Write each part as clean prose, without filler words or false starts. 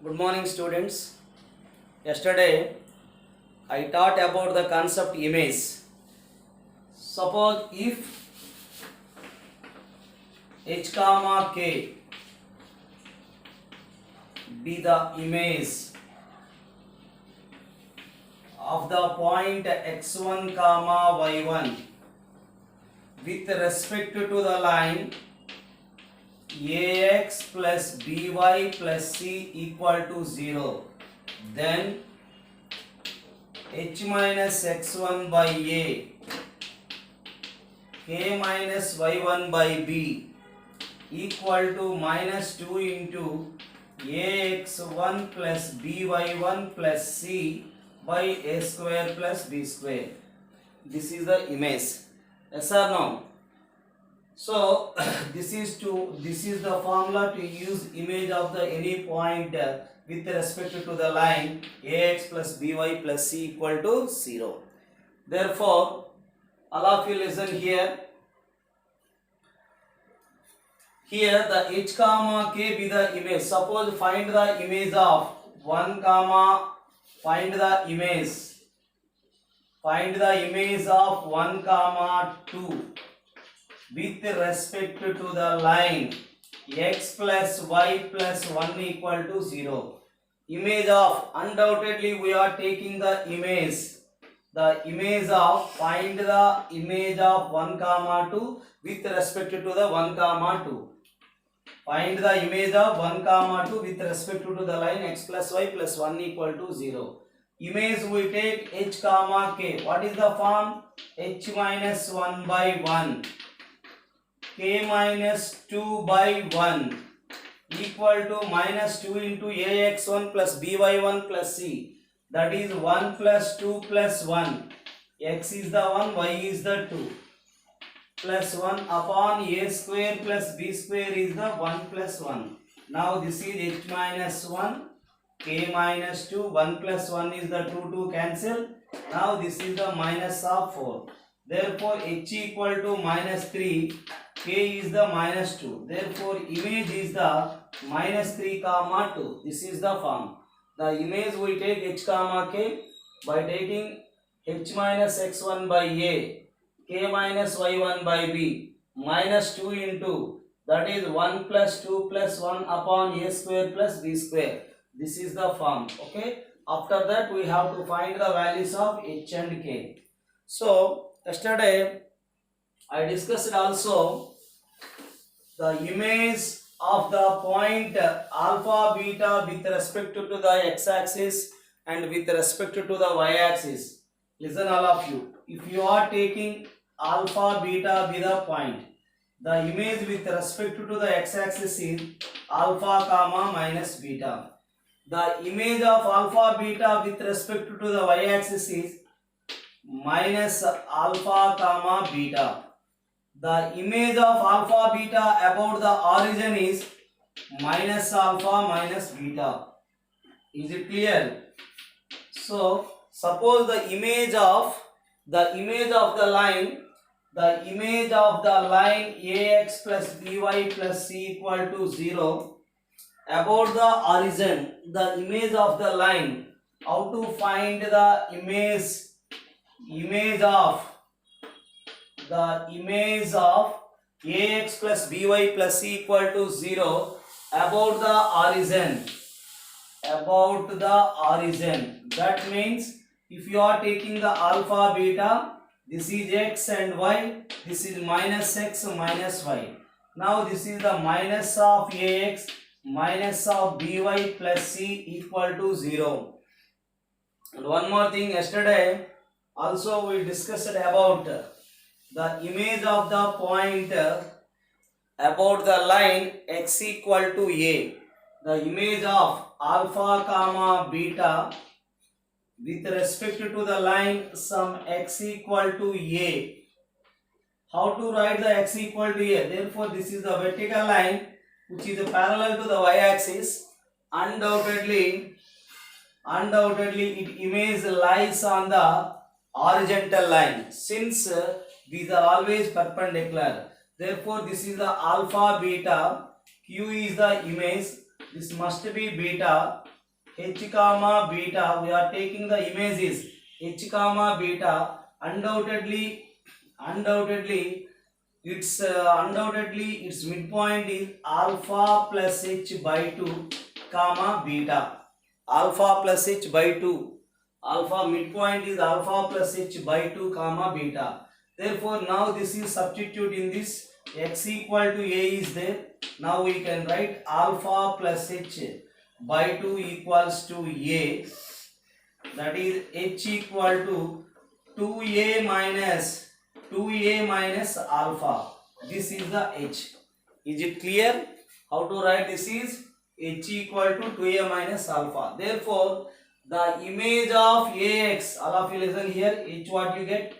Good morning, students. Yesterday, I taught about the concept image. Suppose if h comma k be the image of the point x1 comma y1 with respect to the line ax plus by plus c equal to 0, then h minus x1 by a, k minus y1 by b equal to minus 2 into ax1 plus by1 plus c by a square plus b square. This is the image. Yes or no? So this is the formula to use image of the any point with respect to the line ax plus by plus c equal to 0. Therefore, all of you listen here. Here the h comma k be the image. Suppose find the image of 1 comma. Find the image of 1 comma 2 with respect to the line x plus y plus 1 equal to 0. Image of, undoubtedly we are taking the image. The image of, find the image of 1 comma 2 with respect to the 1 comma 2. Find the image of 1 comma 2 with respect to the line x plus y plus 1 equal to 0. Image we take h comma k. What is the form? H minus 1 by 1. K minus 2 by 1 equal to minus 2 into ax1 plus by1 plus c. That is 1 plus 2 plus 1. X is the 1, y is the 2. Plus 1 upon a square plus b square is the 1 plus 1. Now this is h minus 1, k minus 2, 1 plus 1 is the 2 cancel. Now this is the minus of 4. Therefore h equal to minus 3, k is the minus 2. Therefore image is the minus 3 comma 2. This is the form. The image we take h comma k by taking h minus x1 by a, k minus y1 by b, minus 2 into, that is 1 plus 2 plus 1 upon a square plus b square. This is the form. Okay. After that we have to find the values of h and k. So yesterday I discussed also the image of the point alpha beta with respect to the x-axis and with respect to the y-axis. Listen all of you. If you are taking alpha beta be the point, the image with respect to the x-axis is alpha comma minus beta. The image of alpha beta with respect to the y-axis is minus alpha comma beta. The image of alpha beta about the origin is minus alpha minus beta. Is it clear? So suppose the image of the line ax plus by plus c equal to 0. About the origin, the image of the line, how to find the image of ax plus by plus c equal to 0 about the origin. That means if you are taking the alpha beta, this is x and y, this is minus x minus y. Now this is the minus of ax minus of by plus c equal to 0. And one more thing, yesterday also we discussed about the image of the point about the line x equal to a. The image of alpha comma beta with respect to the line some x equal to a. How to write the x equal to a? Therefore this is the vertical line which is parallel to the y-axis. Undoubtedly it image lies on the horizontal line, since these are always perpendicular. Therefore this is the alpha beta, q is the image, this must be beta. H comma beta, we are taking the image is h comma beta. Undoubtedly its midpoint is alpha plus h by 2 comma beta. Alpha plus h by 2, alpha midpoint is alpha plus h by 2 comma beta. Therefore now this is substitute in this, x equal to a is there. Now we can write alpha plus h by 2 equals to a, that is h equal to 2a minus alpha. This is the h. Is it clear? How to write this is h equal to 2a minus alpha. Therefore the image of ax, all of you listen here, h what you get,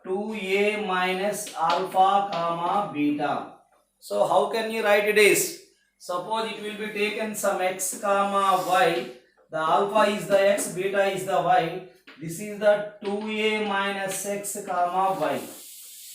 2a minus alpha comma beta. So how can you write this? Suppose it will be taken some x comma y, the alpha is the x, beta is the y. This is the 2a minus x comma y.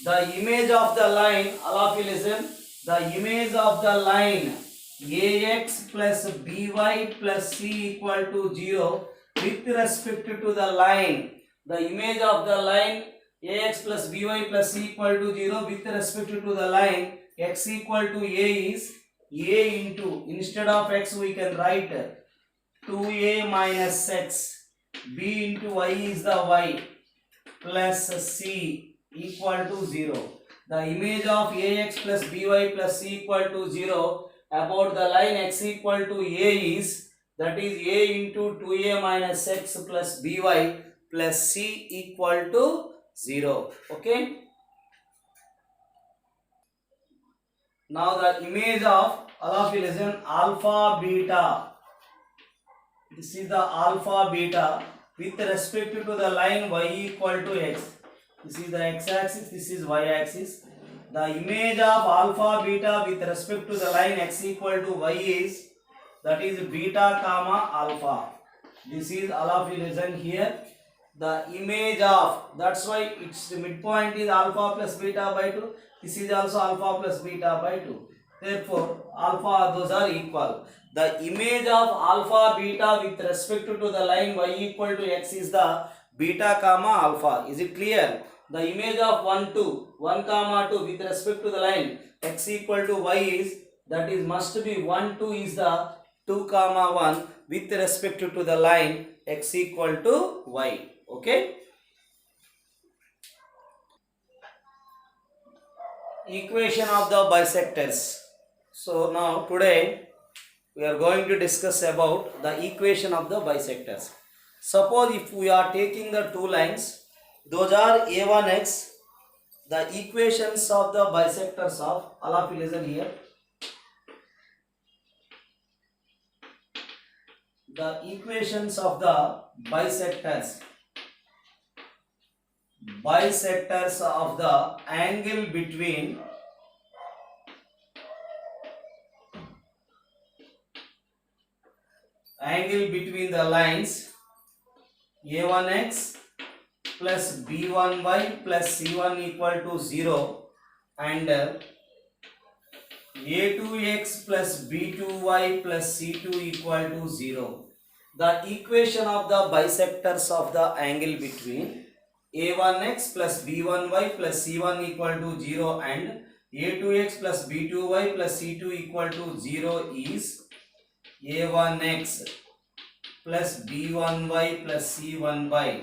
The image of the line, all of you listen, the image of the line ax plus by plus c equal to 0 with respect to the line. The image of the line ax plus by plus c equal to 0 with respect to the line x equal to a is a into, instead of x we can write 2a minus x, b into y is the y plus c equal to 0. The image of ax plus by plus c equal to 0 about the line x equal to a is, that is a into 2a minus x plus by plus c equal to 0. Okay. Now the image of, all of you listen, alpha beta. This is the alpha beta with respect to the line y equal to x. This is the x axis, this is y axis. The image of alpha beta with respect to the line x equal to y is, that is beta comma alpha. This is, all of you listen here, the image of, that's why its midpoint is alpha plus beta by 2. This is also alpha plus beta by 2. Therefore alpha, those are equal. The image of alpha beta with respect to the line y equal to x is the beta comma alpha. Is it clear? The image of 1 comma 2 with respect to the line x equal to y is, that is must be 1 2 is the 2 comma 1 with respect to the line x equal to y. Okay. Equation of the bisectors. So now today we are going to discuss about the equation of the bisectors. Suppose if we are taking the two lines, those are a1x, the equations of the bisectors of, all of you listen here, the equations of the bisectors of the angle between the lines a1x plus b1y plus c1 equal to 0 and a2x plus b2y plus c2 equal to 0. The equation of the bisectors of the angle between a1x plus b1y plus c1 equal to 0 and a2x plus b2y plus c2 equal to 0 is a1x plus b1y plus c1 by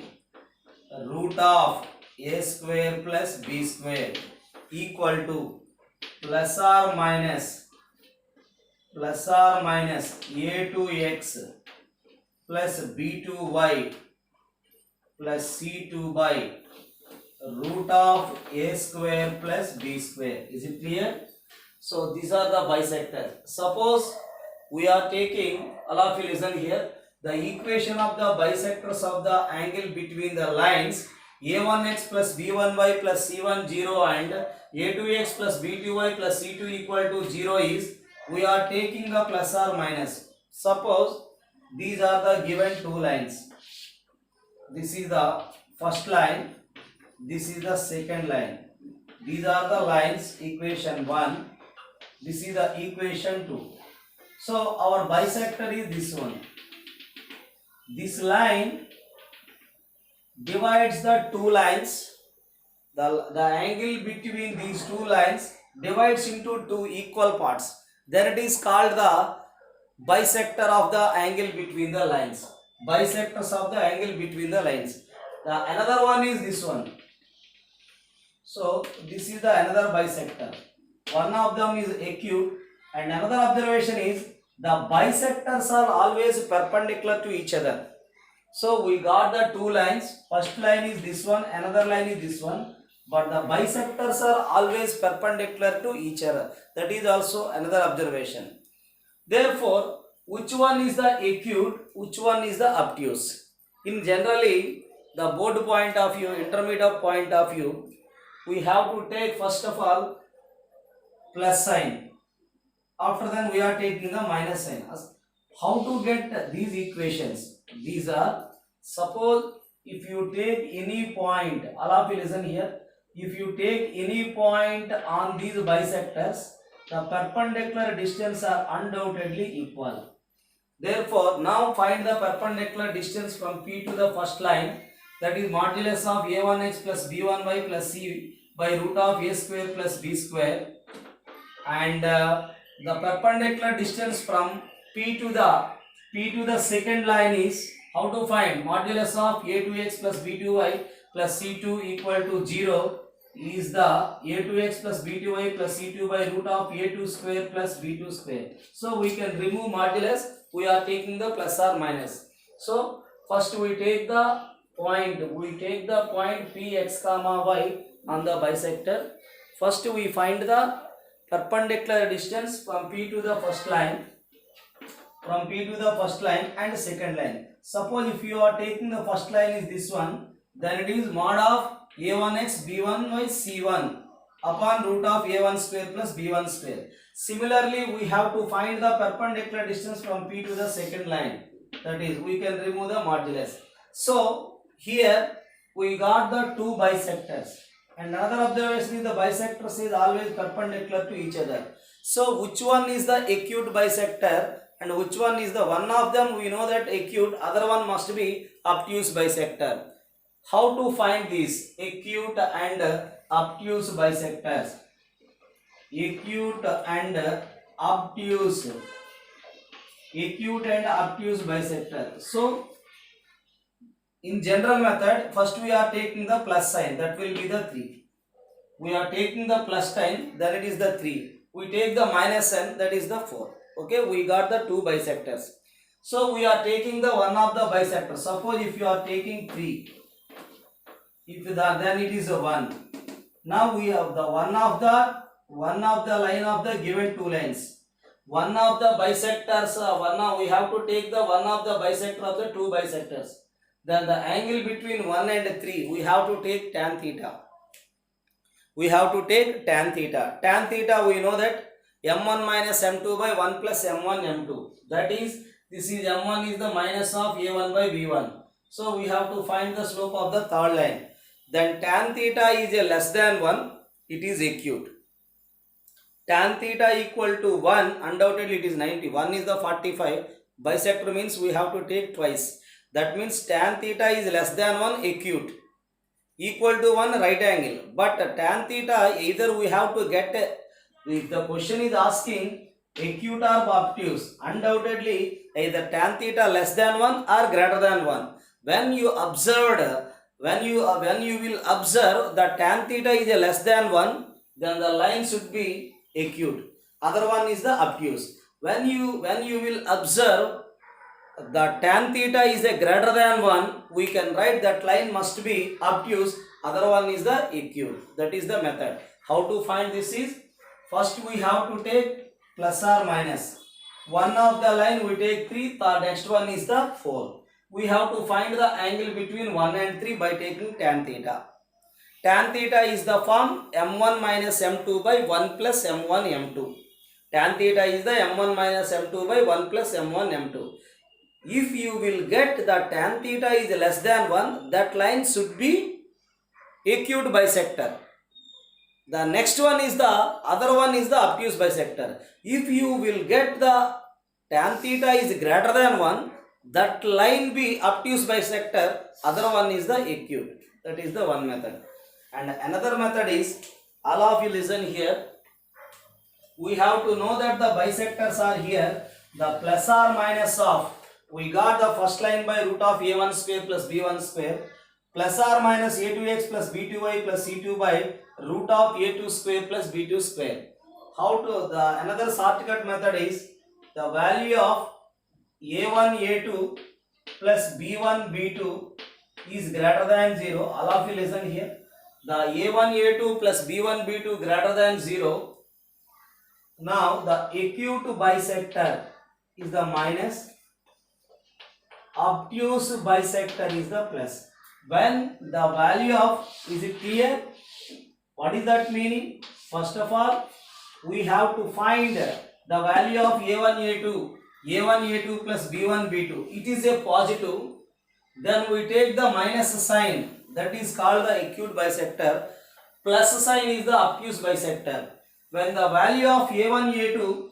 root of a square plus b square equal to plus or minus a2x plus b2y plus c2 by root of a square plus b square. Is it clear? So these are the bisectors. Suppose we are taking, all of you listen here, the equation of the bisectors of the angle between the lines a1x plus b1y plus c1 0 and a2x plus b2y plus c2 equal to 0 is, we are taking the plus or minus. Suppose these are the given two lines. This is the first line, this is the second line. These are the lines, equation 1, this is the equation 2. So our bisector is this one. This line divides the two lines. The angle between these two lines divides into two equal parts. Then it is called the bisector of the angle between the lines. Bisectors of the angle between the lines. The another one is this one. So this is the another bisector. One of them is acute, and another observation is the bisectors are always perpendicular to each other. So we got the two lines. First line is this one, another line is this one, but the bisectors are always perpendicular to each other. That is also another observation. Therefore, which one is the acute, which one is the obtuse? In generally, the board point of view, intermediate point of view, we have to take first of all plus sign. After that we are taking the minus sign. How to get these equations? These are, suppose if you take any point, all of you listen here, if you take any point on these bisectors, the perpendicular distance are undoubtedly equal. Therefore, now find the perpendicular distance from P to the first line, that is modulus of a1x plus b1y plus c by root of a square plus b square, and the perpendicular distance from P to the second line is, how to find modulus of a2x plus b2y plus c2 equal to 0 is the a2x plus b2y plus c2 by root of a2 square plus b2 square. So we can remove modulus, we are taking the plus or minus. So first we take the point px comma y on the bisector. First we find the perpendicular distance from P to the first line, and second line. Suppose if you are taking the first line is this one, then it is mod of a1x b1y c1 upon root of a1 square plus b1 square. Similarly, we have to find the perpendicular distance from P to the second line, that is we can remove the modulus. So here we got the two bisectors, and another observation is the bisectors is always perpendicular to each other. So which one is the acute bisector and which one is the, one of them we know that acute, other one must be obtuse bisector. How to find these acute and obtuse bisectors? Acute and obtuse bisector. So in general method, first we are taking the plus sign, that will be the 3. We are taking the plus sign, then it is the 3. We take the minus sign, that is the 4. Okay, we got the two bisectors. So we are taking the one of the bisectors. Suppose if you are taking 3, then it is a 1. Now we have the one of the line of the given two lines. One of the bisectors, we have to take the one of the bisector of the two bisectors. Then the angle between 1 and 3, we have to take tan theta. Tan theta we know that m1 minus m2 by 1 plus m1 m2. That is, this is m1 is the minus of a1 by b1. So we have to find the slope of the third line. Then tan theta is a less than 1, it is acute. Tan theta equal to 1, undoubtedly it is 90. 1 is the 45. Bisector means we have to take twice. That means tan theta is less than 1, acute. Equal to 1, right angle. But tan theta, either we have to get, if the question is asking acute or obtuse, undoubtedly either tan theta less than 1 or greater than 1. When you will observe that tan theta is a less than 1, then the line should be acute. Other one is the obtuse. When you will observe the tan theta is a greater than 1, we can write that line must be obtuse, other one is the acute. That is the method. How to find this is, first we have to take plus or minus. One of the line we take 3, the next one is the 4. We have to find the angle between 1 and 3 by taking tan theta. Tan theta is the form m1 minus m2 by 1 plus m1 m2. Tan theta is the m1 minus m2 by 1 plus m1 m2. If you will get the tan theta is less than 1, that line should be acute bisector. The next one is the, other one is the obtuse bisector. If you will get the tan theta is greater than 1, that line be obtuse bisector, other one is the acute. That is the one method. And another method is, all of you listen here, we have to know that the bisectors are here, the plus or minus of, we got the first line by root of a1 square plus b1 square, plus or minus a2x plus b2y plus c2 by root of a2 square plus b2 square. How to, the another shortcut method is, the value of a1 a2 plus b1 b2 is greater than 0. All of you listen here, the a1 a2 plus b1 b2 greater than 0. Now the acute bisector is the minus, obtuse bisector is the plus. When the value of, is it clear? What is that meaning? First of all, we have to find the value of a1 a2 plus b1 b2. It is a positive. Then we take the minus sign, that is called the acute bisector. Plus sign is the obtuse bisector. When the value of a1 a2,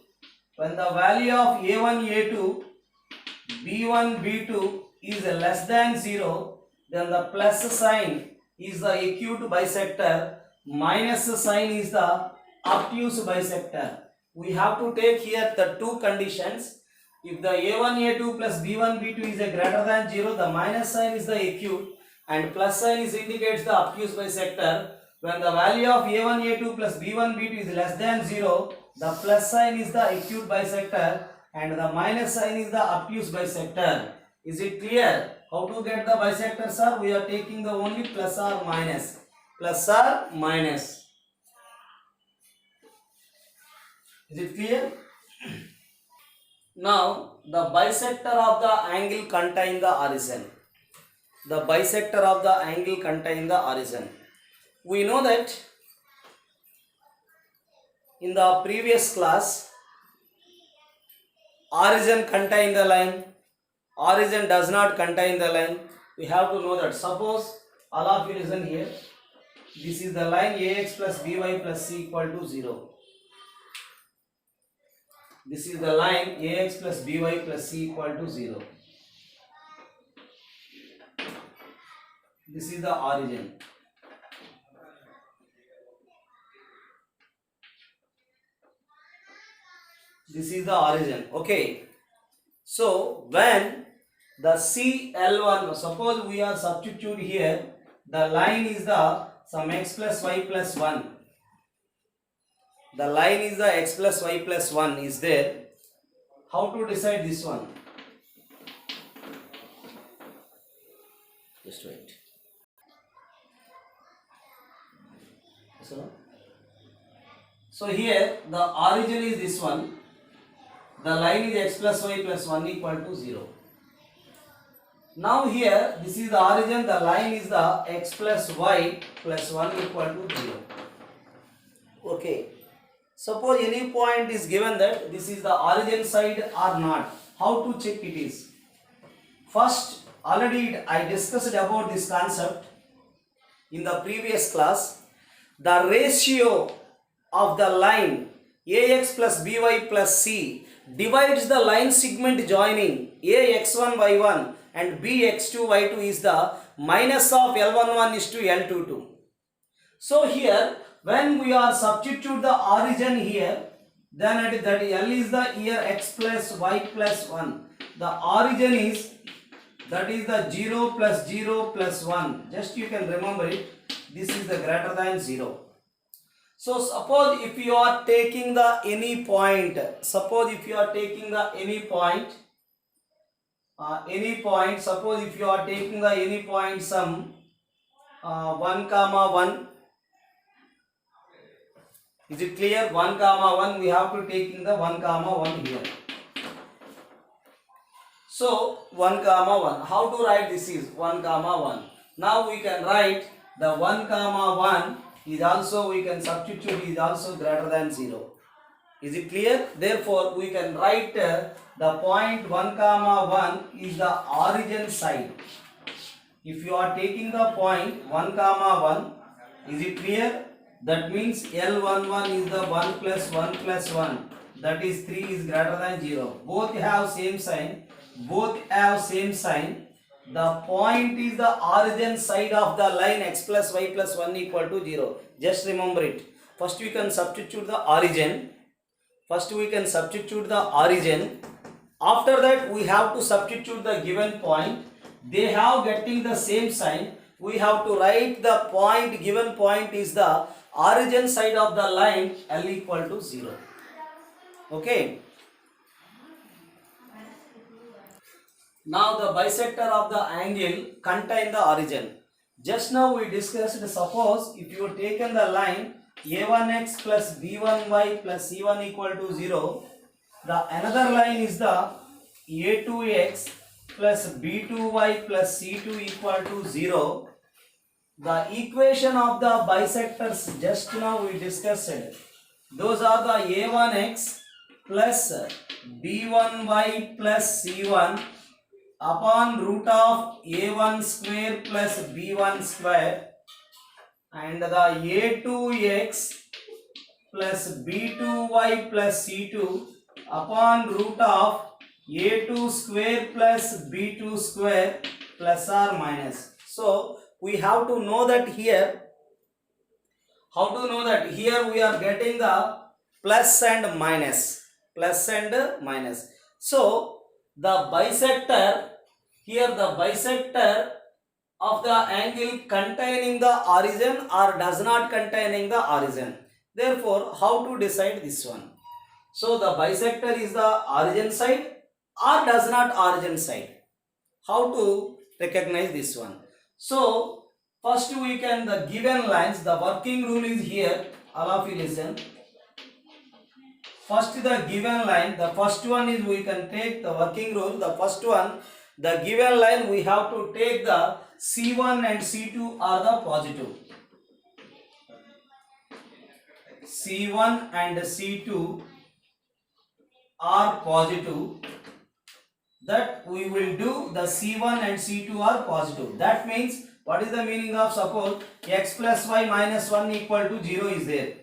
b1 b2 is less than 0, then the plus sign is the acute bisector, minus sign is the obtuse bisector. We have to take here the two conditions. If the a1 a2 plus b1 b2 is a greater than 0, the minus sign is the acute and plus sign is indicates the obtuse bisector. When the value of a1 a2 plus b1 b2 is less than 0, the plus sign is the acute bisector and the minus sign is the obtuse bisector. Is it clear? How to get the bisectors, sir? We are taking the only plus or minus. Plus or minus. Is it clear? Now, the bisector of the angle contain the origin. The bisector of the angle contain the origin. We know that in the previous class, origin contain the line, origin does not contain the line. We have to know that. Suppose, all of you listen here, this is the line ax plus by plus c equal to 0. This is the line ax plus by plus c equal to 0. This is the origin. This is the origin. Okay. So when the CL1, suppose we are substitute here, the line is the some x plus y plus 1. The line is the x plus y plus 1 is there. How to decide this one? Just wait. So here the origin is this one. The line is x plus y plus 1 equal to 0. Now here this is the origin, the line is the x plus y plus 1 equal to 0. Okay. Suppose any point is given that this is the origin side or not. How to check it is? First, already I discussed about this concept in the previous class. The ratio of the line ax plus by plus c divides the line segment joining ax1 y1 and bx2 y2 is the minus of L11 is to L22. So here when we are substitute the origin here, then that L is the here x plus y plus 1. The origin is, that is the 0 plus 0 plus 1. Just you can remember it. This is the greater than 0. So suppose if you are taking the any point, suppose if you are taking the any point, suppose if you are taking the any point some 1 comma 1. Is it clear? 1 comma 1, we have to taking the 1 comma 1 here. So 1 comma 1. How to write this is 1 comma 1. Now we can write the 1 comma 1 is also, we can substitute, is also greater than 0. Is it clear? Therefore we can write the point 1 comma 1 is the origin side. If you are taking the point 1 comma 1, is it clear? That means L11 is the 1 plus 1 plus 1. that is 3 is greater than 0. Both have same sign. Both have same sign. The point is the origin side of the line x plus y plus 1 equal to 0. Just remember it. First we can substitute the origin. After that we have to substitute the given point. They have getting the same sign. We have to write the point, given point is the origin side of the line L equal to 0. Okay. Now the bisector of the angle contain the origin. Just now we discussed, suppose if you taken the line a1x plus b1y plus c1 equal to 0, the another line is the a2x plus b2y plus c2 equal to 0. The equation of the bisectors just now we discussed. Those are the a1x plus b1y plus c1 upon root of a1 square plus b1 square, and the a2x plus b2y plus c2 upon root of a2 square plus b2 square plus or minus. So we have to know that here. How to know that? Here we are getting the plus and minus. So the bisector, here the bisector of the angle containing the origin or does not containing the origin. Therefore, how to decide this one? So the bisector is the origin side or does not origin side. How to recognize this one? So first we can, the given lines, the working rule is here. All of you listen. First the given line, the first one is we can take the working rule. The first one, the given line we have to take the C1 and C2 are the positive. C1 and C2 are positive. That we will do the C1 and C2 are positive. That means, what is the meaning of, suppose x plus y minus 1 equal to 0 is there,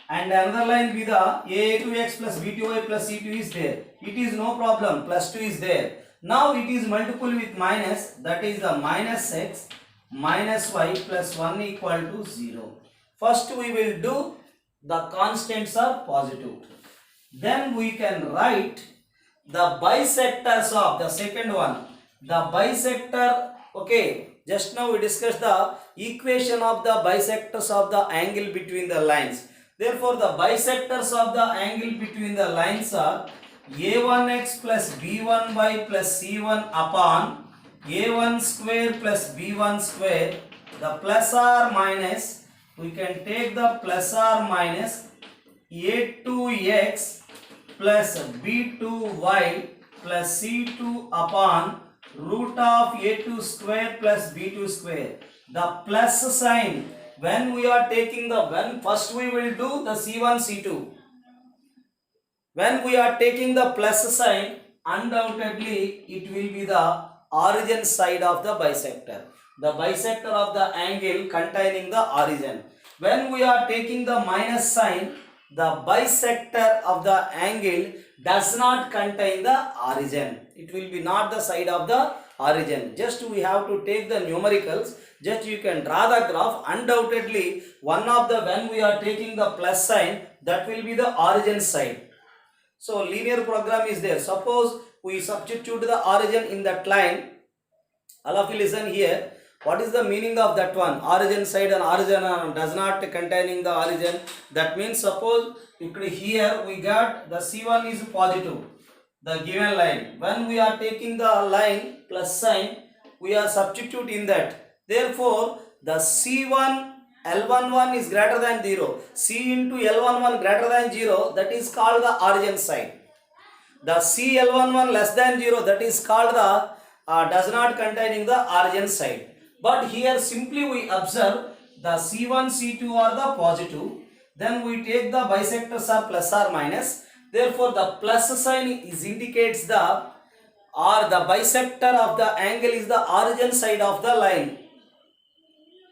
and another line with the a2x plus b2y plus c2 is there. It is no problem, plus 2 is there. Now it is multiple with minus, that is the minus x minus y plus 1 equal to 0. First we will do the constants are positive. Then we can write the bisectors of the second one. The bisector, okay, just now we discussed the equation of the bisectors of the angle between the lines. Therefore, the bisectors of the angle between the lines are a1x plus b1y plus c1 upon a1 square plus b1 square. The plus or minus, we can take the plus or minus a2x plus b2y plus c2 upon root of a2 square plus b2 square. The plus sign, when we are taking the, when first we will do the c1 c2. When we are taking the plus sign, undoubtedly it will be the origin side of the bisector. The bisector of the angle containing the origin. When we are taking the minus sign, the bisector of the angle does not contain the origin. It will be not the side of the origin. Just we have to take the numericals. Just you can draw the graph. Undoubtedly, one of the, when we are taking the plus sign, that will be the origin side. So linear program is there. Suppose we substitute the origin in that line. All of you listen here. What is the meaning of that one? Origin side and origin does not containing the origin. That means, suppose here we got the C1 is positive, the given line. When we are taking the line plus sign, we are substitute in that. Therefore, the C1 L11 is greater than 0. C into L11 greater than 0, that is called the origin side. The CL11 less than 0, that is called the does not containing the origin side. But here simply we observe the C1, C2 are the positive. Then we take the bisectors are plus or minus. Therefore, the plus sign is indicates the, or the bisector of the angle is the origin side of the line.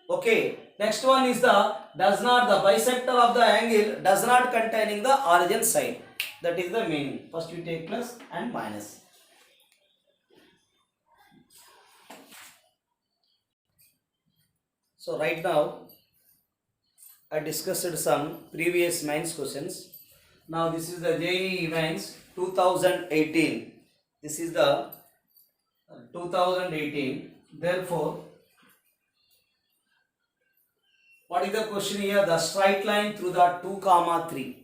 Okay. Next one is the, does not, the bisector of the angle does not containing the origin side. That is the meaning. First you take plus and minus. So right now I discussed some previous mains questions. Now this is the JEE mains 2018. This is the 2018. Therefore, what is the question here? The straight line through the 2, 3.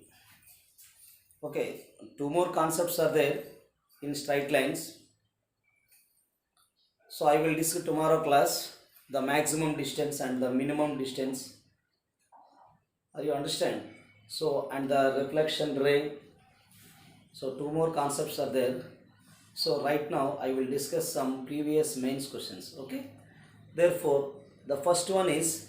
Okay, two more concepts are there in straight lines. So I will discuss tomorrow class the maximum distance and the minimum distance. Are you understand? So, and the reflection ray. So two more concepts are there. So right now I will discuss some previous mains questions. Okay. Therefore, the first one is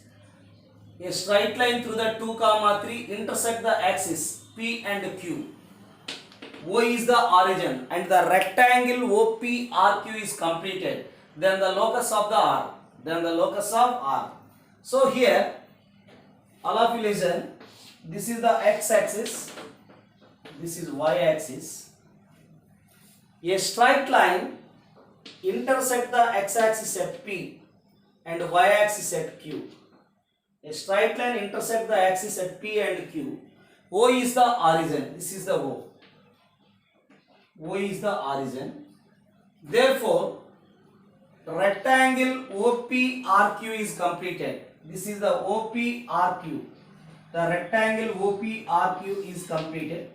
a straight line through the 2, 3 intersect the axis P and Q. O is the origin and the rectangle OPRQ is completed. Then the locus of the R. So here, all of you listen. This is the x-axis. This is y-axis. A straight line intersect the x-axis at P and y-axis at Q. A straight line intersect the axis at P and Q. O is the origin. This is the O. O is the origin. Therefore, rectangle OPRQ is completed. This is the OPRQ. The rectangle OPRQ is completed.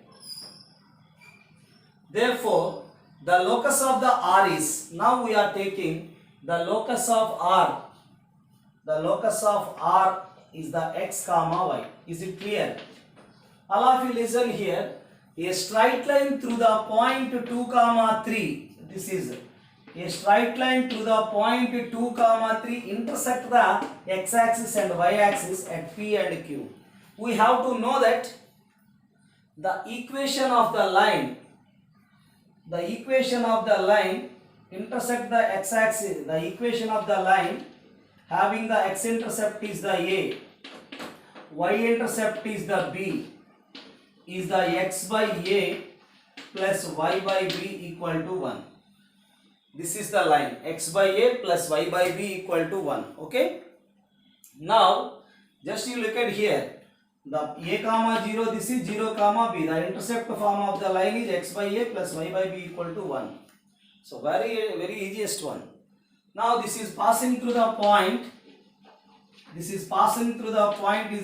Therefore, the locus of the R is, now we are taking the locus of R. The locus of R is the x comma y. Is it clear? All of you listen here. A straight line through the point 2, 3. This is a straight line through the point 2, 3 intersect the x-axis and y-axis at P and Q. We have to know that the equation of the line intersect the x-axis. The equation of the line having the x-intercept is the A, y-intercept is the B, is the x by A plus y by B equal to 1. This is the line x by A plus y by B equal to 1. Okay. Now, just you look at here. The A comma 0, this is 0 comma B. The intercept form of the line is x by A plus y by B equal to 1. So, very easiest one. Now, this is passing through the point. Is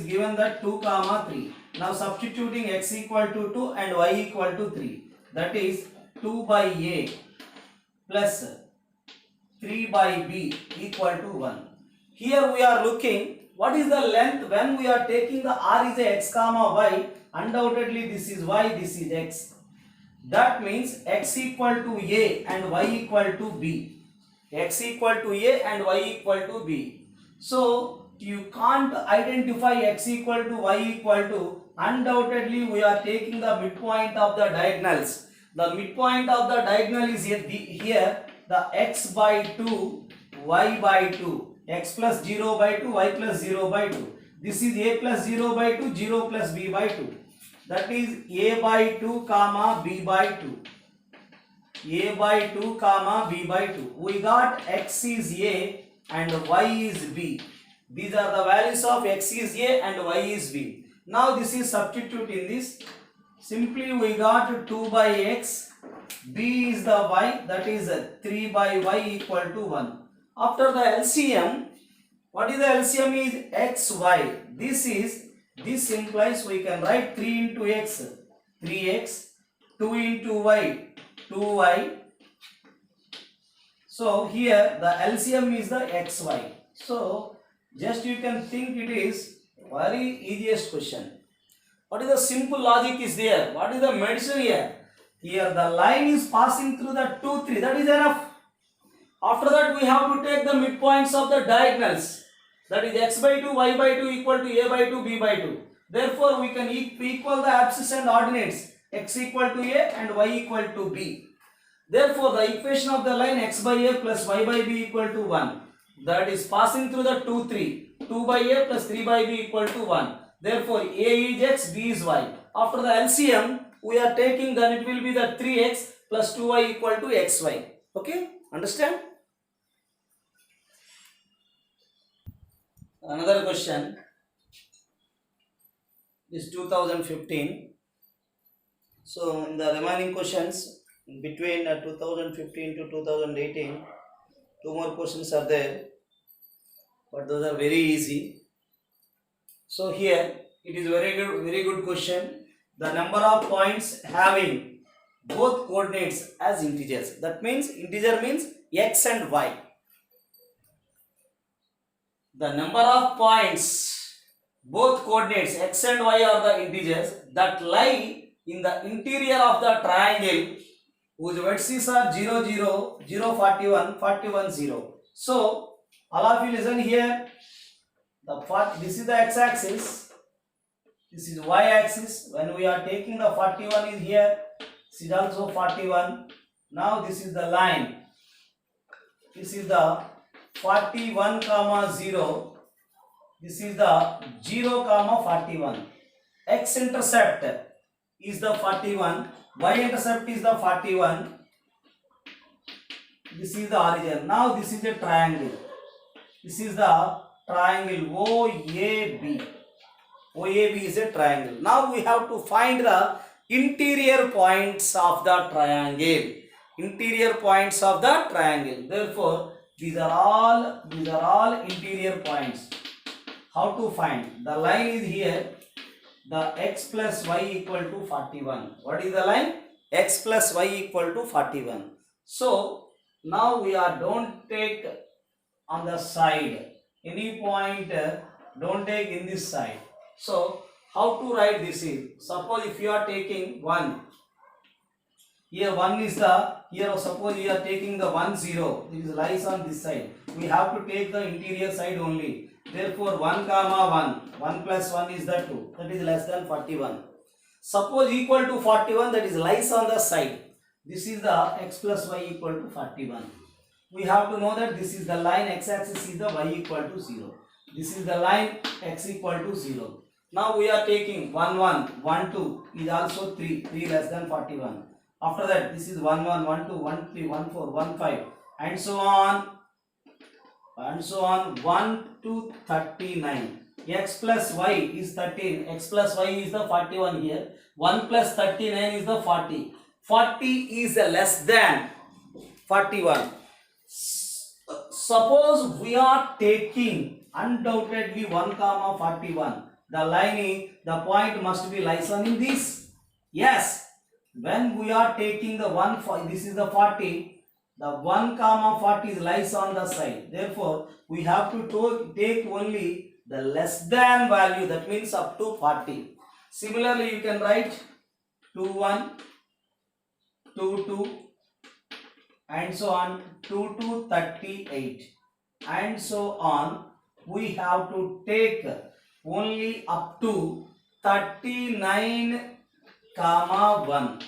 given that 2, 3. Now substituting x equal to 2 and y equal to 3. That is 2 by A plus 3 by B equal to 1. Here we are looking what is the length when we are taking the R is a x comma y. Undoubtedly this is y, this is x. That means x equal to A and y equal to B. X equal to A and y equal to B. So you can't identify x equal to y equal to. Undoubtedly we are taking the midpoint of the diagonals. The midpoint of the diagonal is here the x by 2, y by 2. X plus 0 by 2, y plus 0 by 2. This is a plus 0 by 2, 0 plus b by 2. That is a by 2 comma b by 2. A by 2 comma b by 2. We got x is a and y is b. These are the values of x is a and y is b. Now this is substitute in this. Simply we got 2 by x, b is the y, that is 3 by y equal to 1. After the LCM, what is the LCM is x, y. This implies we can write 3 into x, 3x, 2 into y, 2y. So here the LCM is the xy. So just you can think it is very easiest question. What is the simple logic is there? What is the medicine here? Here the line is passing through the 2, 3. That is enough. After that we have to take the midpoints of the diagonals. That is x by 2, y by 2 equal to a by 2, b by 2. Therefore we can equal the abscissa and ordinates. X equal to a and y equal to b. Therefore the equation of the line x by a plus y by b equal to 1. That is passing through the 2, 3. 2 by a plus 3 by b equal to 1. Therefore a is x, b is y. After the LCM we are taking, then it will be the 3x plus 2y equal to xy. Okay, understand? Another question is 2015. So in the remaining questions between 2015 to 2018, two more questions are there, but those are very easy. So here it is very good question. The number of points having both coordinates as integers. That means integer means x and y. The number of points, both coordinates x and y are the integers that lie in the interior of the triangle whose vertices are 0, 0, 0, 41, 41, 0. So all of you listen here. This is the x-axis, this is y-axis. When we are taking the 41 is here, this is also 41. Now this is the line. This is the 41 comma 0. This is the 0 comma 41. X-intercept is the 41. Y-intercept is the 41. This is the origin. Now this is a triangle. This is the triangle OAB. OAB is a triangle. Now we have to find the interior points of the triangle. Interior points of the triangle. Therefore, these are all interior points. How to find? The line is here. The x plus y equal to 41. What is the line? X plus y equal to 41. So now we are, don't take on the side. Any point don't take in this side. So how to write this is? Suppose if you are taking 1. Here 1 is the, here suppose you are taking the 1, 0. It is lies on this side. We have to take the interior side only. Therefore 1 comma 1. 1 plus 1 is the 2. That is less than 41. Suppose equal to 41, that is lies on the side. This is the x plus y equal to 41. We have to know that this is the line, x-axis is the y equal to 0. This is the line, x equal to 0. Now we are taking 1, 1, 1, 2 is also 3, 3 less than 41. After that, this is 1, 1, 1, 2, 1, 3, 1, 4, 1, 5 and so on. And so on 1 to 39. X plus y is 13. X plus y is the 41 here. 1 plus 39 is the 40. 40 is less than 41. Suppose we are taking undoubtedly 1 comma 41. The line is, the point must be lies on in this. Yes. When we are taking the 1, this is the 40. The 1 comma 40 is lies on the side. Therefore, we have to take only the less than value. That means up to 40. Similarly, you can write 2, 1, 2, 2 and so on, 2 to 38 and so on. We have to take only up to 39 comma 1.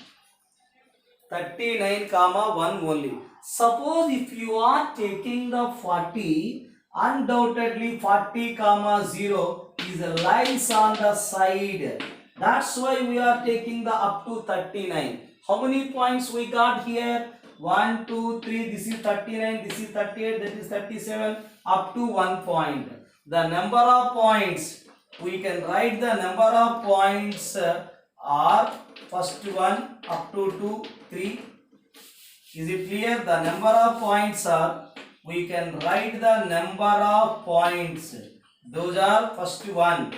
39 comma 1 only. Suppose if you are taking the 40, undoubtedly 40 comma 0 is lies on the side. That's why we are taking the up to 39. How many points we got here? 1, 2, 3, this is 39, this is 38, that is 37, up to 1 point. The number of points, we can write the number of points are first one up to 2, 3. Is it clear? The number of points are, we can write the number of points. Those are first one.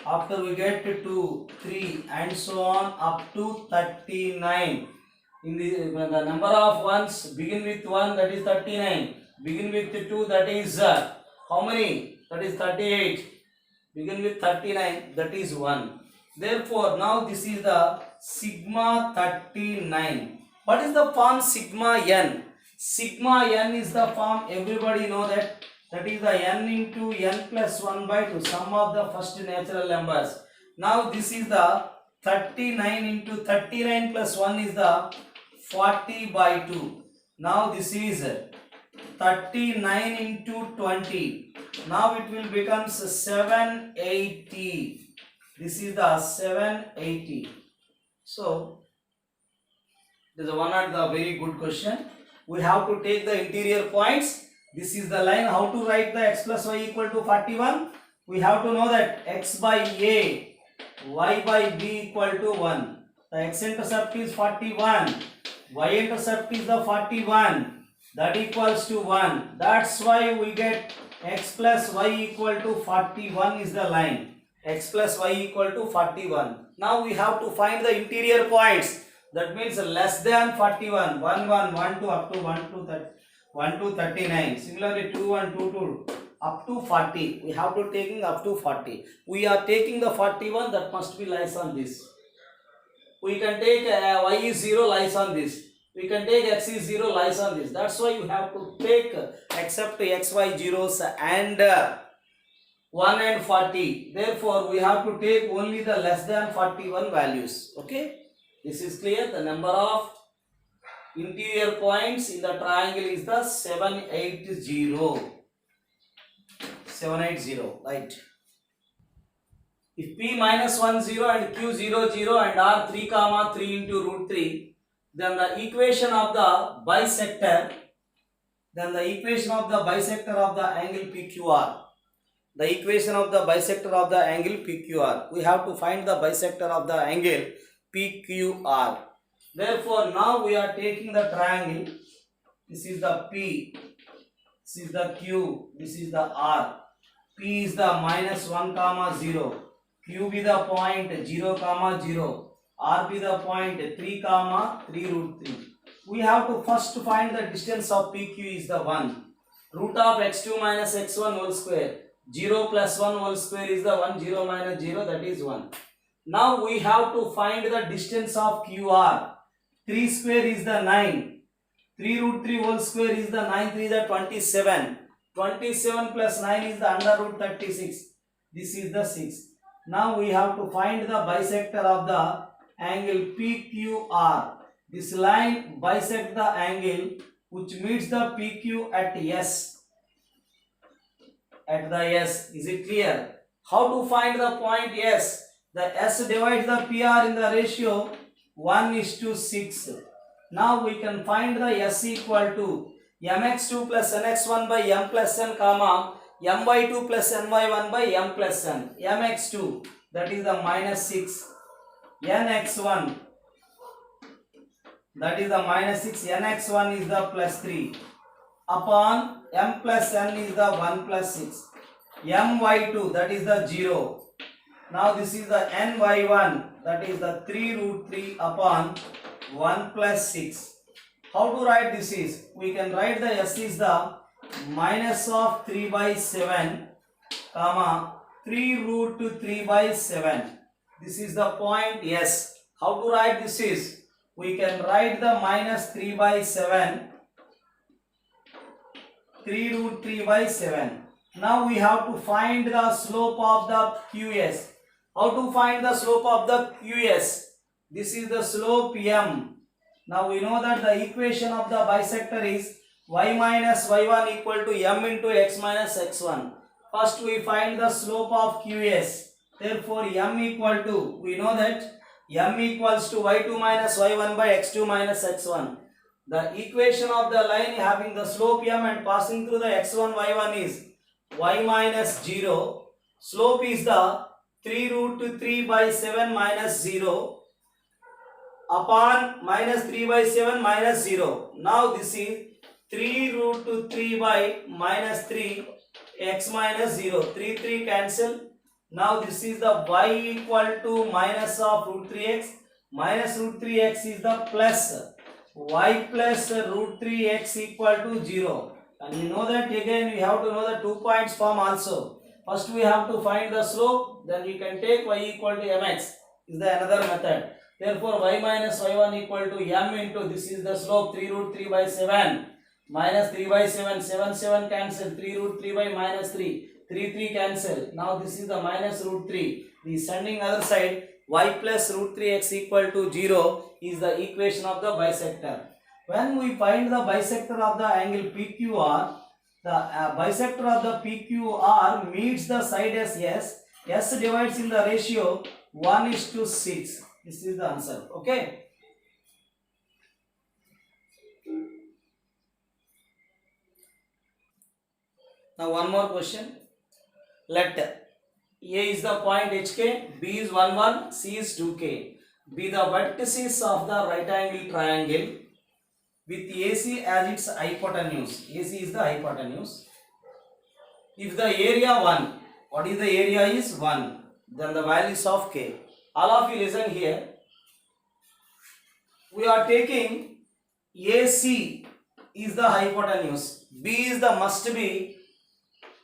After we get to 2, 3 and so on up to 39. In the number of ones, begin with 1, that is 39. Begin with 2, that is how many? That is 38. Begin with 39, that is 1. Therefore, now this is the sigma 39. What is the form sigma n? Sigma n is the form, everybody know that. That is the n into n plus 1 by 2, sum of the first natural numbers. Now this is the 39 into 39 plus 1 is the 40 by 2. Now this is 39 into 20. Now it will become 780. This is the 780. So This is one of the very good question. We have to take the interior points. This is the line. How to write the x plus y equal to 41? We have to know that x by a, y by b equal to 1. The x-intercept is 41. Y-intercept is the 41. That equals to 1. That's why we get x plus y equal to 41 is the line. X plus y equal to 41. Now we have to find the interior points. That means less than 41. 1, 1, 1, 2 up to 1 to 39. Similarly 2, 1, 2, 2 up to 40. We have to taking up to 40. We are taking the 41, that must be lies on this. We can take y is 0, lies on this. We can take x is 0, lies on this. That's why you have to take except x, y zeros and 1 and 40. Therefore, we have to take only the less than 41 values. Okay. This is clear. The number of interior points in the triangle is the 780. 780, right. If P minus 1, 0 and Q 0, 0 and R 3, 3 into root 3, then the equation of the bisector, of the angle PQR. The equation of the bisector of the angle PQR. We have to find the bisector of the angle PQR. Therefore, now we are taking the triangle. This is the P, this is the Q, this is the R. P is the minus 1, 0. Q be the point 0, 0. R be the point 3, 3 root 3. We have to first find the distance of PQ is the 1. Root of x2 minus x1 whole square. 0 plus 1 whole square is the 1. 0 minus 0, that is 1. Now we have to find the distance of QR. 3 square is the 9. 3 root 3 whole square is the 9, 3 is the 27. 27 plus 9 is the under root 36. This is the 6. Now we have to find the bisector of the angle PQR. This line bisects the angle which meets the PQ at S. At the S. Is it clear? How to find the point S? The S divides the PR in the ratio 1:6. Now we can find the S equal to mx2 plus nx1 by m plus n, my2 plus ny1 by m plus n. mx2, that is the minus 6. nx1, that is the minus 6. nx1 is the plus 3. Upon m plus n is the 1 plus 6. my2, that is the 0. Now this is the ny1, that is the 3 root 3 upon 1 plus 6. How to write this is? We can write the S is the minus of 3 by 7, 3 root 3 by 7. This is the point S. How to write this is? We can write the minus 3 by 7, 3 root 3 by 7. Now we have to find the slope of the QS. How to find the slope of the QS? This is the slope M. Now we know that the equation of the bisector is y minus y1 equal to m into x minus x1. First we find the slope of QS. Therefore m equal to, we know that m equals to y2 minus y1 by x2 minus x1. The equation of the line having the slope m and passing through the x1 y1 is y minus 0. Slope is the 3 root 3 by 7 minus 0 upon minus 3 by 7 minus 0. Now this is 3 root 3 by minus 3 x minus 0. 3 3 cancel. Now this is the y equal to minus of root 3x. Minus root 3x is the plus. Y plus root 3x equal to 0. And you know that again we have to know the 2 points form also. First we have to find the slope. Then we can take y equal to mx. Is the another method. Therefore y minus y1 equal to m into, this is the slope 3 root 3 by 7 minus 3 by 7, 7 7 cancel, 3 root 3 by minus 3, 3 3 cancel. Now this is the minus root 3. The sending other side, y plus root 3x equal to 0 is the equation of the bisector. When we find the bisector of the angle PQR, the bisector of the PQR meets the side as S. S divides in the ratio 1:6. This is the answer. Okay. Now one more question. Let A is the point HK, B is 1 1, C is 2K. Be the vertices of the right angle triangle with AC as its hypotenuse. AC is the hypotenuse. If the area 1, what is the area is 1, then the values of K. All of you listen here. We are taking AC is the hypotenuse, B is the must be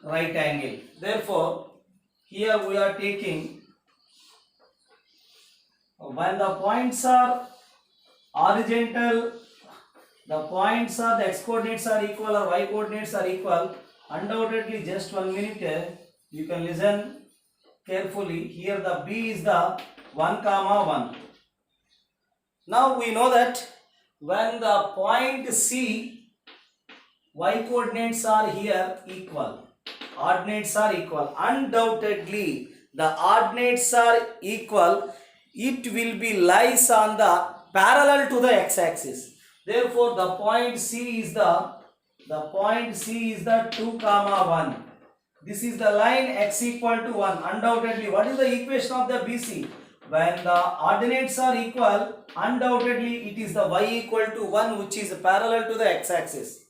right angle. Therefore, here we are taking, when the points are horizontal, the x coordinates are equal or y coordinates are equal, undoubtedly, just 1 minute, you can listen carefully. Here the B is the 1 comma 1. Now we know that when the point C, y coordinates are here equal, ordinates are equal, undoubtedly the ordinates are equal, it will be lies on the parallel to the x-axis. Therefore, the point C is the 2 comma 1. This is the line x equal to 1. Undoubtedly, what is the equation of the BC? When the ordinates are equal, undoubtedly it is the y equal to 1, which is parallel to the x-axis.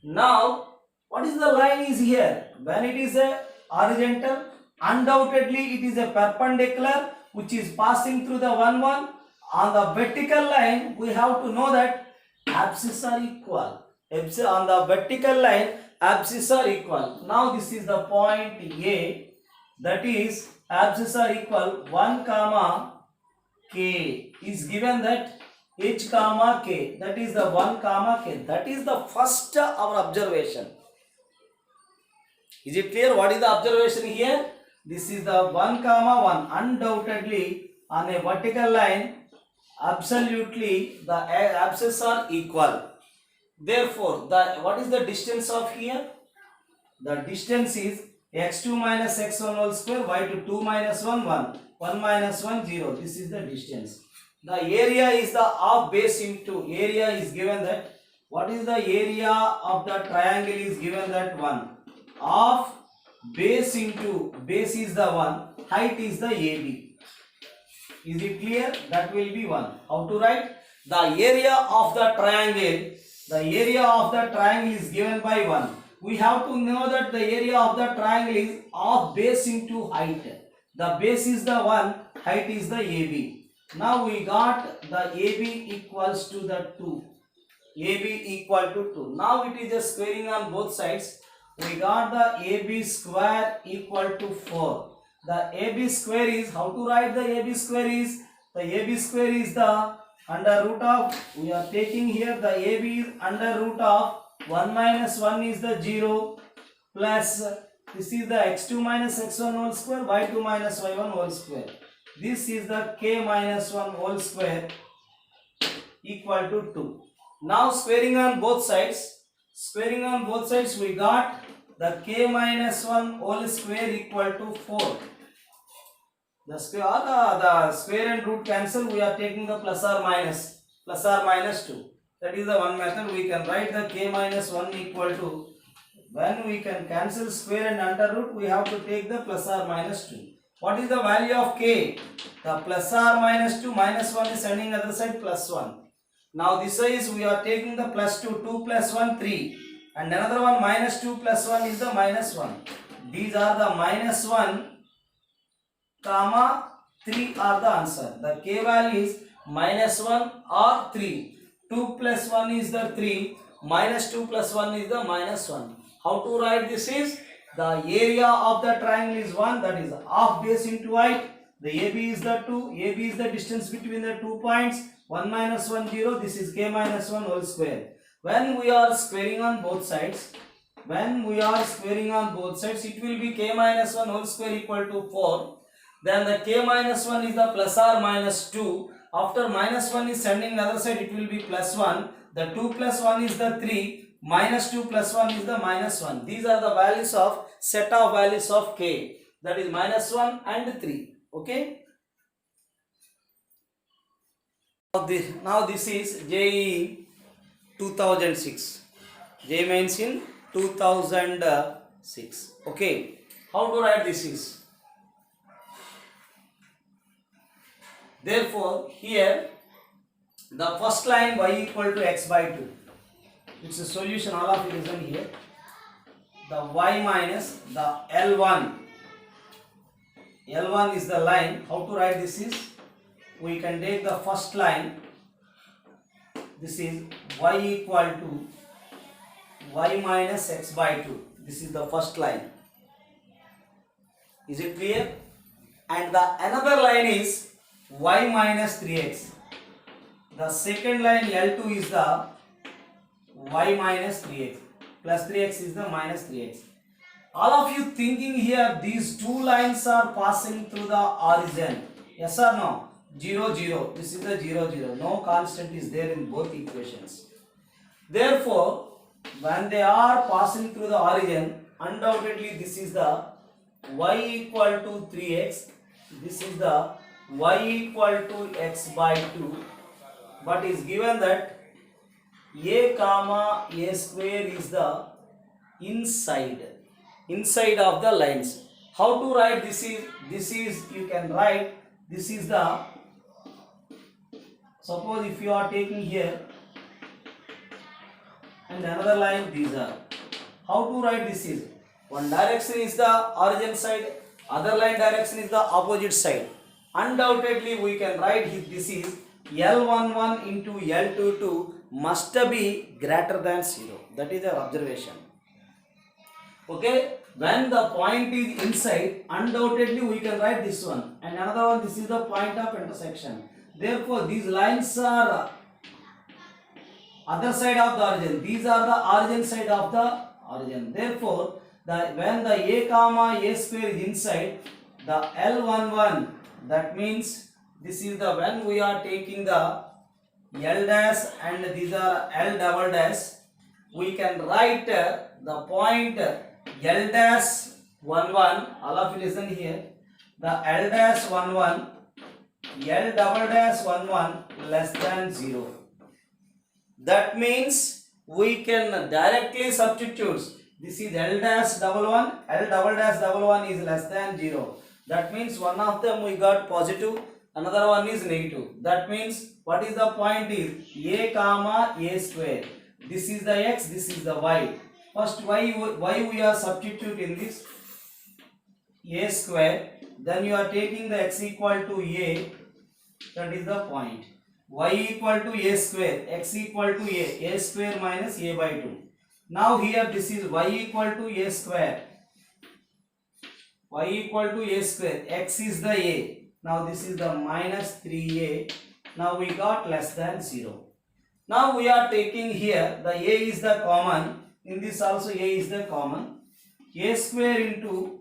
Now, what is the line is here? When it is a horizontal, undoubtedly it is a perpendicular which is passing through the 1 1. On the vertical line, we have to know that abscisses are equal. On the vertical line, abscisses are equal. Now this is the point A, that is abscisses are equal 1 comma K is given, that H comma K, that is the 1 comma K. That is the first our observation. Is it clear what is the observation here? This is the 1 comma 1. Undoubtedly on a vertical line, absolutely the abscisses are equal. Therefore, what is the distance of here? The distance is x2 minus x1 whole square, y2 2 minus 1 1, 1 minus 1 0. This is the distance. The area is the half base into area is given that, what is the area of the triangle is given that 1. Half base into base is the 1, height is the AB. Is it clear? That will be 1. How to write? The area of the triangle is given by 1. We have to know that the area of the triangle is half base into height. The base is the 1, height is the AB. Now we got the AB equals to the 2. AB equal to 2. Now it is a squaring on both sides. We got the AB square equal to 4. The AB square is, how to write the AB square is? The AB square is the under root of, we are taking here the AB is under root of 1 minus 1 is the 0 plus this is the x2 minus x1 whole square, y2 minus y1 whole square. This is the k minus 1 whole square equal to 2. Now squaring on both sides, we got the k minus 1 whole square equal to 4. The square and root cancel, we are taking the plus or minus 2. That is the one method. We can write the k minus 1 equal to, when we can cancel square and under root, we have to take the plus or minus 2. What is the value of k? The plus or minus 2, minus 1 is sending other side plus 1. Now this is, we are taking the plus 2, 2 plus 1, 3. And another one minus 2 plus 1 is the minus 1. These are the minus 1 comma 3 are the answer. The k value is minus 1 or 3. 2 plus 1 is the 3. Minus 2 plus 1 is the minus 1. How to write this is, the area of the triangle is 1, that is half base into height. The AB is the 2. AB is the distance between the 2 points. 1 minus 1 0. This is k minus 1 whole square. When we are squaring on both sides, it will be k minus 1 whole square equal to 4. Then the k minus 1 is the plus or minus 2. After minus 1 is sending the other side, it will be plus 1. The 2 plus 1 is the 3. Minus 2 plus 1 is the minus 1. These are the values of set of values of k. That is minus 1 and 3. Okay. Now this is JEE 2006. JEE Mains in 2006. Okay, how to write this is? Therefore, here the first line y equal to x by 2. It's a solution, all of it is in here. The y minus the L1. L1 is the line. How to write this is? We can take the first line. This is y equal to y minus x by 2. This is the first line. Is it clear? And the another line is y minus 3x. The second line L2 is the y minus 3x. Plus 3x is the minus 3x. All of you thinking here these two lines are passing through the origin. Yes or no? 0, 0. This is the 0, 0. No constant is there in both equations. Therefore, when they are passing through the origin, undoubtedly this is the y equal to 3x. This is the y equal to x by 2. But is given that a comma a square is the inside of the lines. How to write this is you can write this is the, suppose if you are taking here and another line, these are. How to write this is? One direction is the origin side, other line direction is the opposite side. Undoubtedly we can write this is L11 into L22 must be greater than 0. That is the observation. Okay, when the point is inside, undoubtedly we can write this one. And another one, this is the point of intersection. Therefore, these lines are other side of the origin. These are the origin side of the origin. Therefore, when the a comma a square is inside, the L11, that means this is the when we are taking the L dash and these are L double dash, we can write the point L dash 11, all of you listen here, the L dash 11, L double dash 11 less than 0. That means we can directly substitute. This is L dash double 1, L double dash double 1 is less than 0. That means one of them we got positive, another one is negative. That means what is the point is a comma a square. This is the x, this is the y. First y we are substituting this a square. Then you are taking the x equal to a. That is the point. Y equal to a square, x equal to a square minus a by 2. Now here this is y equal to a square. Y equal to a square, x is the a. Now this is the minus 3a. Now we got less than 0. Now we are taking here the a is the common. In this also a is the common. A square into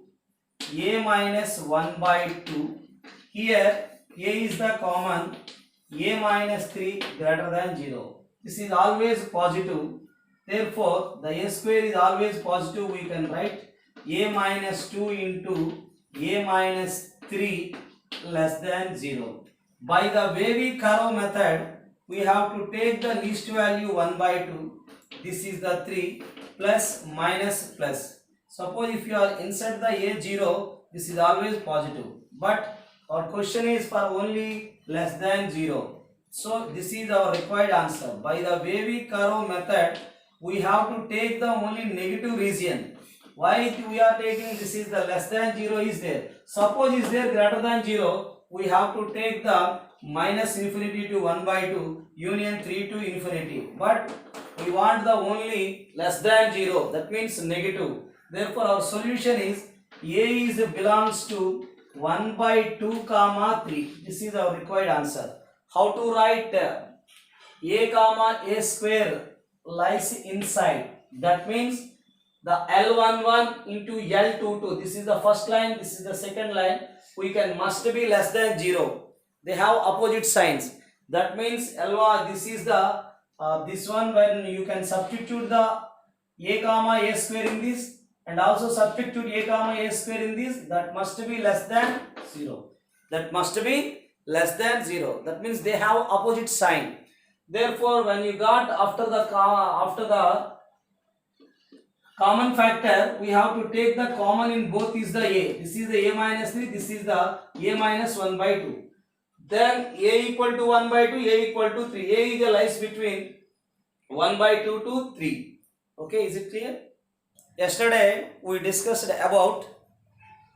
a minus 1 by 2. Here a is the common. A minus 3 greater than 0. This is always positive. Therefore, the a square is always positive. We can write a minus 2 into a minus 3 less than 0. By the wavy curve method, we have to take the least value 1 by 2. This is the 3 plus minus plus. Suppose if you are inside the a0, this is always positive. But our question is for only less than 0. So this is our required answer. By the wavy curve method, we have to take the only negative region. Why we are taking this is the less than 0 is there. Suppose is there greater than 0, we have to take the minus infinity to 1 by 2, union 3 to infinity. But we want the only less than 0, that means negative. Therefore our solution is a is belongs to 1 by 2 comma 3. This is our required answer. How to write a comma a square lies inside. That means the L11 into L22. This is the first line, this is the second line. We can must be less than 0. They have opposite signs. That means L1, this is the this one when you can substitute the a comma a square in this and also substitute a comma a square in this. That must be less than 0. That must be less than 0. That means they have opposite sign. Therefore, when you got after the common factor, we have to take the common in both is the a. This is the a minus 3, this is the a minus 1 by 2. Then a equal to 1 by 2, a equal to 3. A is the lies between 1 by 2 to 3. Okay, is it clear? Yesterday we discussed about,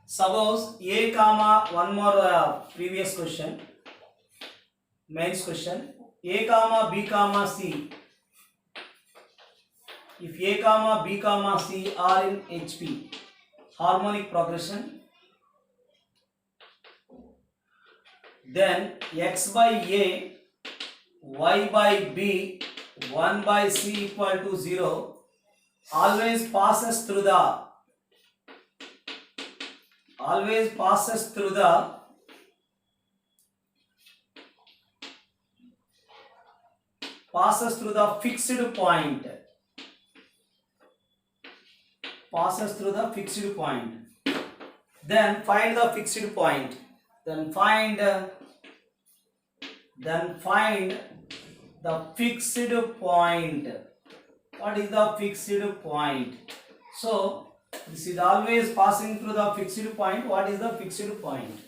suppose a comma, one more previous question, mains question, a comma b comma c. If a comma b comma c are in HP, harmonic progression, then x by a, y by b, 1 by c equal to 0 always passes through the fixed point. Then find the fixed point. Then find the fixed point. What is the fixed point? So this is always passing through the fixed point. What is the fixed point?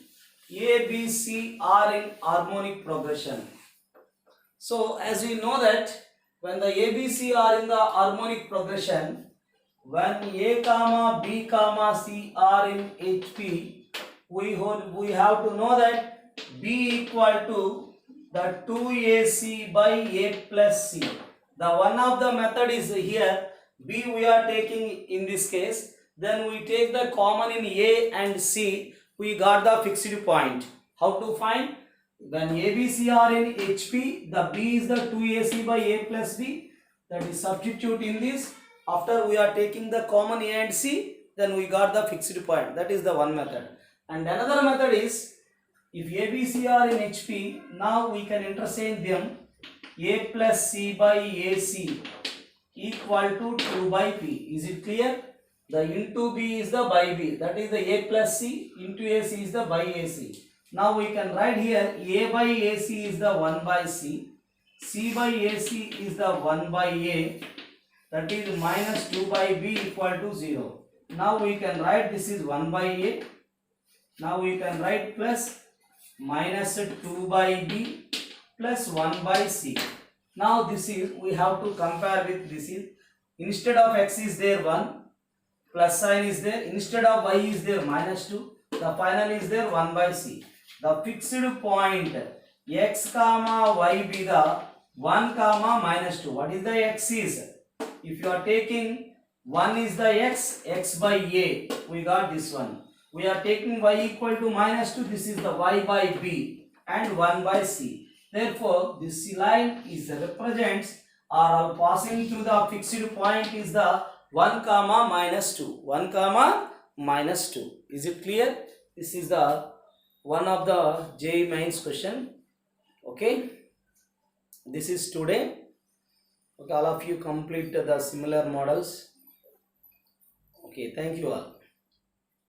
A, B, C are in harmonic progression. So as we know that when the A, B, C are in the harmonic progression, when A comma B comma C are in HP, we have to know that B equal to the 2AC by A plus C. The one of the method is here, B we are taking in this case, then we take the common in A and C, we got the fixed point. How to find? When A, B, C are in HP, the B is the 2AC by A plus B, that is substitute in this. After we are taking the common A and C, then we got the fixed point. That is the one method. And another method is, if A, B, C are in HP, now we can interchange them. A plus C by AC equal to 2 by P. Is it clear? The into B is the by B. That is the A plus C into AC is the by AC. Now we can write here A by AC is the 1 by C. C by AC is the 1 by A. That is minus 2 by B equal to 0. Now we can write this is 1 by A. Now we can write plus minus 2 by B plus 1 by C. Now this is, we have to compare with this is, instead of x is there 1, plus sign is there, instead of y is there minus 2, the final is there 1 by C. The fixed point x comma y be the 1 comma minus 2. What is the x is? If you are taking 1 is the x, x by A, we got this one. We are taking y equal to minus 2, this is the y by B and 1 by C. Therefore, this line is represents or passing through the fixed point is the 1 comma minus 2. 1 comma minus 2. Is it clear? This is the one of the JEE mains question. Okay. This is today. Okay, all of you complete the similar models. Okay, thank you all.